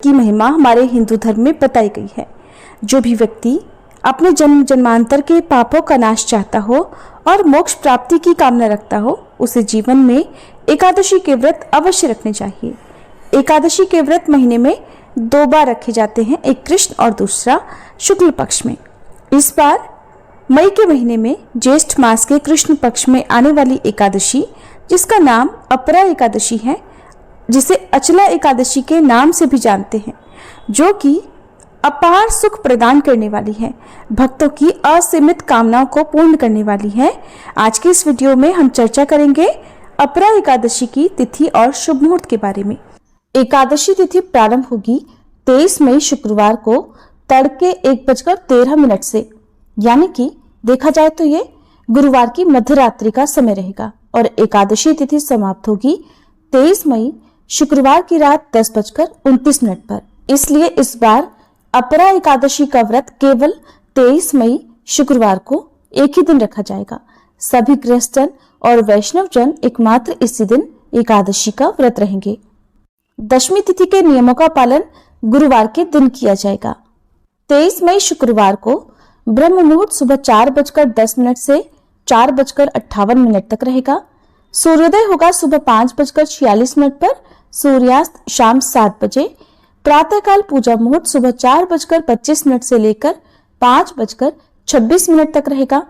की महिमा हमारे हिंदू धर्म में बताई गई है। जो भी व्यक्ति अपने जन्म जन्मांतर के पापों का नाश चाहता हो और मोक्ष प्राप्ति की कामना रखता हो, उसे जीवन में एकादशी के व्रत अवश्य रखने चाहिए। एकादशी के व्रत महीने में 2 बार रखे जाते हैं, एक कृष्ण और दूसरा शुक्ल पक्ष में। इस बार मई के महीने में ज्येष्ठ मास के कृष्ण पक्ष में आने वाली एकादशी, जिसका नाम अपरा एकादशी है, जिसे अचला एकादशी के नाम से भी जानते हैं, जो कि अपार सुख प्रदान करने वाली है, भक्तों की असीमित कामनाओं को पूर्ण करने वाली है। आज की इस वीडियो में हम चर्चा करेंगे अपरा एकादशी की तिथि और शुभ मुहूर्त के बारे में। एकादशी तिथि प्रारंभ होगी 23 मई शुक्रवार को तड़के 1:13 से, यानी कि देखा जाए तो ये गुरुवार की मध्यरात्रि का समय रहेगा, और एकादशी तिथि समाप्त होगी 23 मई शुक्रवार की रात 10:29 पर। इसलिए इस बार अपरा एकादशी का व्रत केवल 23 मई शुक्रवार को एक ही दिन रखा जाएगा। सभी गृहस्थजन और वैष्णव जन एकमात्र इसी दिन एकादशी का व्रत रहेंगे। दशमी तिथि के नियमों का पालन गुरुवार के दिन किया जाएगा। 23 मई शुक्रवार को ब्रह्म मुहूर्त सुबह 4:10 से 4:58 तक रहेगा। सूर्योदय होगा सुबह 5:46 पर, सूर्यास्त शाम 7 बजे। प्रातःकाल पूजा मुहूर्त सुबह 4:25 से लेकर 5:26 तक रहेगा।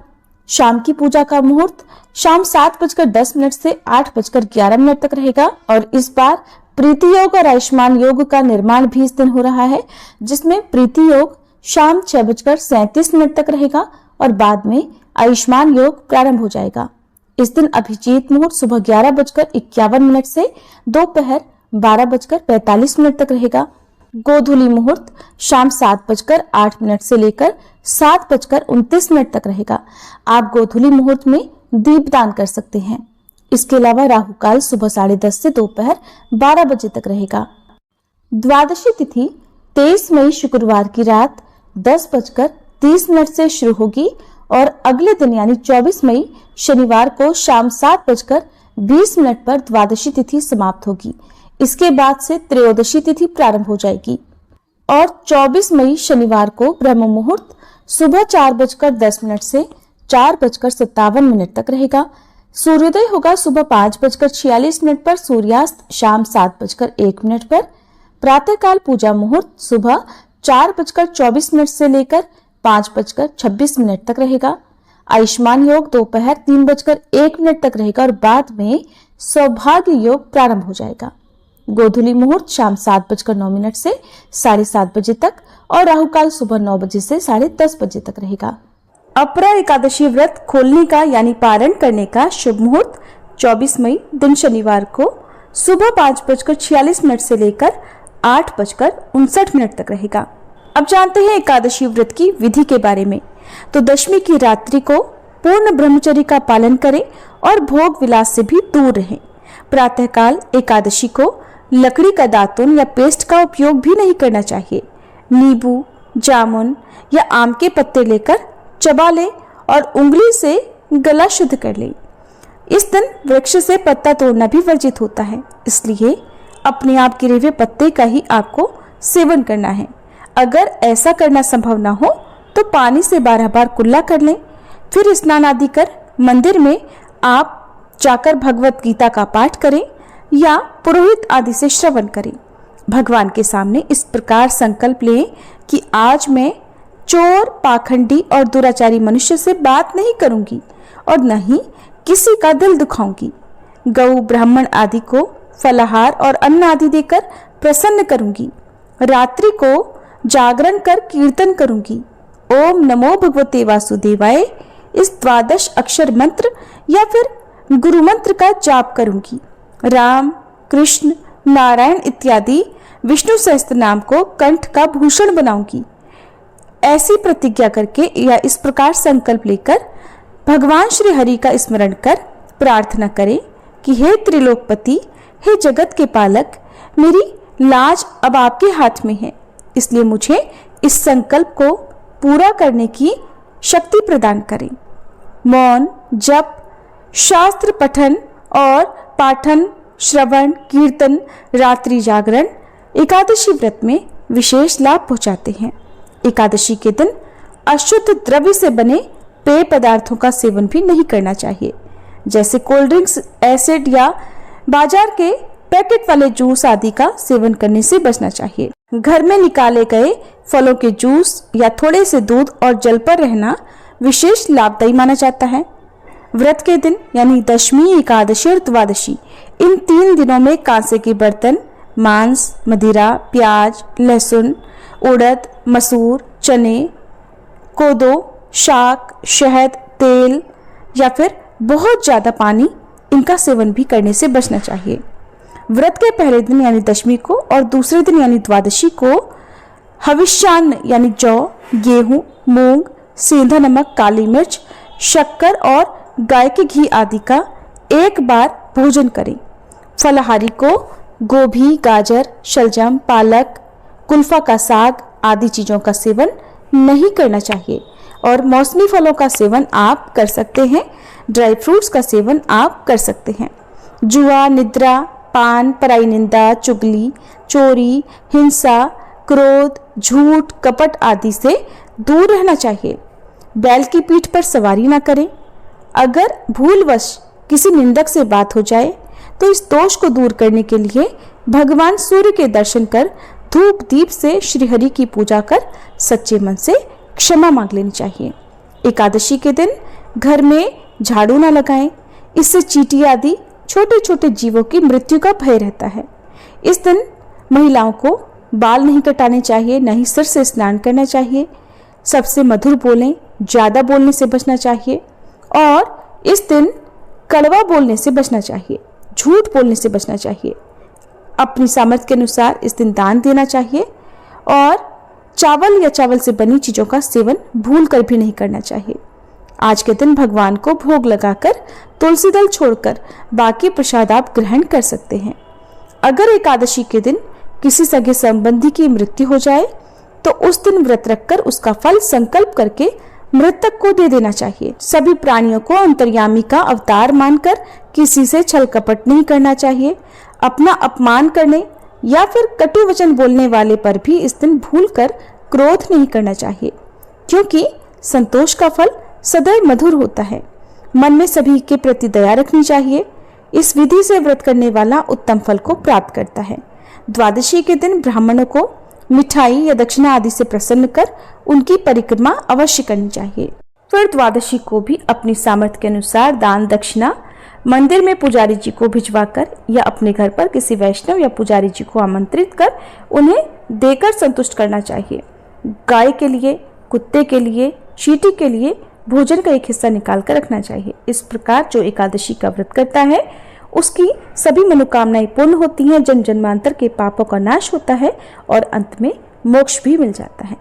शाम की पूजा का मुहूर्त शाम 7:10 से 8:11 तक रहेगा। और इस बार प्रीति योग और आयुष्मान योग का निर्माण भी इस दिन हो रहा है, जिसमें प्रीति योग शाम 6:37 तक रहेगा और बाद में आयुष्मान योग प्रारंभ हो जाएगा। इस दिन अभिजीत मुहूर्त सुबह 11:51 से दोपहर 12:45 तक रहेगा। गोधूली मुहूर्त शाम 7:08 से लेकर 7:29 तक रहेगा। आप गोधूली मुहूर्त में दीपदान कर सकते हैं। इसके अलावा राहु काल सुबह 10:30 से दोपहर 12 बजे तक रहेगा। द्वादशी तिथि 23 मई शुक्रवार की रात 10:30 से शुरू होगी और अगले दिन यानी 24 मई शनिवार को शाम 7:20 पर द्वादशी तिथि समाप्त होगी। इसके बाद से त्रयोदशी तिथि प्रारंभ हो जाएगी और 24 मई शनिवार को ब्रह्म मुहूर्त सुबह 4:10 से 4:57 तक रहेगा। सूर्योदय होगा सुबह 5:46 पर, सूर्यास्त शाम 7:01 पर। प्रातःकाल पूजा मुहूर्त सुबह 4:24 से लेकर 5:26 तक रहेगा। आयुष्मान योग दोपहर 3:01 तक रहेगा और बाद में सौभाग्य योग प्रारंभ हो जाएगा। गोधूली मुहूर्त शाम 7:09 से 7:30 बजे तक और राहु काल सुबह 9 बजे से 10:30 बजे तक रहेगा। अपरा एकादशी व्रत खोलने का यानी पारण करने का शुभ मुहूर्त 24 मई दिन शनिवार को सुबह 5:46 से लेकर 8:59 तक रहेगा। अब जानते हैं एकादशी व्रत की विधि के बारे में। तो दशमी की रात्रि को पूर्ण ब्रह्मचर्य का पालन करें और भोग विलास से भी दूर रहें। प्रातःकाल एकादशी को लकड़ी का दातुन या पेस्ट का उपयोग भी नहीं करना चाहिए। नींबू, जामुन या आम के पत्ते लेकर चबा लें और उंगली से गला शुद्ध कर लें। इस दिन वृक्ष से पत्ता तोड़ना भी वर्जित होता है, इसलिए अपने आप गिरे हुए पत्ते का ही आपको सेवन करना है। अगर ऐसा करना संभव ना हो तो पानी से 12 बार कुल्ला कर लें। फिर स्नान आदि कर मंदिर में आप जाकर भगवत गीता का पाठ करें या पुरोहित आदि से श्रवण करें। भगवान के सामने इस प्रकार संकल्प लें कि आज मैं चोर, पाखंडी और दुराचारी मनुष्य से बात नहीं करूंगी और न ही किसी का दिल दुखाऊंगी। गौ, ब्राह्मण आदि को फलाहार और अन्न आदि देकर प्रसन्न करूंगी। रात्रि को जागरण कर कीर्तन करूंगी। ओम नमो भगवते वासुदेवाय इस 12 अक्षर मंत्र या फिर गुरु मंत्र का जाप करूंगी। राम, कृष्ण, नारायण इत्यादि विष्णु सहस्त्र नाम को कंठ का भूषण बनाऊंगी। ऐसी प्रतिज्ञा करके या इस प्रकार संकल्प लेकर भगवान श्री हरि का स्मरण कर प्रार्थना करें कि हे त्रिलोकपति, हे जगत के पालक, मेरी लाज अब आपके हाथ में है, इसलिए मुझे इस संकल्प को पूरा करने की शक्ति प्रदान करें। मौन, जप, शास्त्र पठन और पाठन, श्रवण, कीर्तन, रात्रि जागरण, एकादशी व्रत में विशेष लाभ पहुंचाते हैं। एकादशी के दिन अशुद्ध द्रव्य से बने पेय पदार्थों का सेवन भी नहीं करना चाहिए, जैसे कोल्ड ड्रिंक्स, एसिड या बाजार के पैकेट वाले जूस आदि का सेवन करने से बचना चाहिए। घर में निकाले गए फलों के जूस या थोड़े से दूध और जल पर रहना विशेष लाभदायी माना जाता है। व्रत के दिन यानी दशमी, एकादशी और द्वादशी, इन 3 दिनों में कांसे के बर्तन, मांस, मदिरा, प्याज, लहसुन, उड़द, मसूर, चने, कोदो, शाक, शहद, तेल या फिर बहुत ज्यादा पानी, इनका सेवन भी करने से बचना चाहिए। व्रत के पहले दिन यानी दशमी को और दूसरे दिन यानी द्वादशी को हविष्यान्न यानी जौ, गेहूं, मूंग, सेंधा नमक, काली मिर्च, शक्कर और गाय के घी आदि का एक बार भोजन करें। फलाहारी को गोभी, गाजर, शलजम, पालक, कुल्फा का साग आदि चीजों का सेवन नहीं करना चाहिए और मौसमी फलों का सेवन आप कर सकते हैं। ड्राई फ्रूट्स का सेवन आप कर सकते हैं। जुआ, निद्रा, पान, पराई निंदा, चुगली, चोरी, हिंसा, क्रोध, झूठ, कपट आदि से दूर रहना चाहिए। बैल की पीठ पर सवारी ना करें। अगर भूलवश किसी निंदक से बात हो जाए तो इस दोष को दूर करने के लिए भगवान सूर्य के दर्शन कर धूप दीप से श्रीहरि की पूजा कर सच्चे मन से क्षमा मांग लेनी चाहिए। एकादशी के दिन घर में झाड़ू ना लगाएं, इससे चींटी आदि छोटे छोटे जीवों की मृत्यु का भय रहता है। इस दिन महिलाओं को बाल नहीं कटाने चाहिए, न ही सिर से स्नान करना चाहिए। सबसे मधुर बोलें, ज्यादा बोलने से बचना चाहिए और इस दिन कड़वा बोलने से बचना चाहिए, झूठ बोलने से बचना चाहिए। अपनी सामर्थ्य के अनुसार इस दिन दान देना चाहिए और चावल या चावल से बनी चीजों का सेवन भूल कर भी नहीं करना चाहिए। आज के दिन भगवान को भोग लगाकर तुलसी दल छोड़कर बाकी प्रसाद आप ग्रहण कर सकते हैं। अगर एकादशी के दिन किसी सगे संबंधी की मृत्यु हो जाए तो उस दिन व्रत रखकर उसका फल संकल्प करके मृतक को दे देना चाहिए। सभी प्राणियों को अंतर्यामी का अवतार मानकर किसी से छल कपट नहीं करना चाहिए। अपना अपमान करने या फिर कटु वचन बोलने वाले पर भी इस दिन भूलकर क्रोध नहीं करना चाहिए, क्योंकि संतोष का फल सदैव मधुर होता है। मन में सभी के प्रति दया रखनी चाहिए। इस विधि से व्रत करने वाला उत्तम फल को प्राप्त करता है। द्वादशी के दिन ब्राह्मणों को मिठाई या दक्षिणा आदि से प्रसन्न कर उनकी परिक्रमा अवश्य करनी चाहिए। फिर द्वादशी को भी अपनी सामर्थ्य के अनुसार दान दक्षिणा मंदिर में पुजारी जी को भिजवाकर या अपने घर पर किसी वैष्णव या पुजारी जी को आमंत्रित कर उन्हें देकर संतुष्ट करना चाहिए। गाय के लिए, कुत्ते के लिए, चींटी के लिए भोजन का एक हिस्सा निकाल कर रखना चाहिए। इस प्रकार जो एकादशी का व्रत करता है उसकी सभी मनोकामनाएं पूर्ण होती हैं, जन्म जन्मांतर के पापों का नाश होता है और अंत में मोक्ष भी मिल जाता है।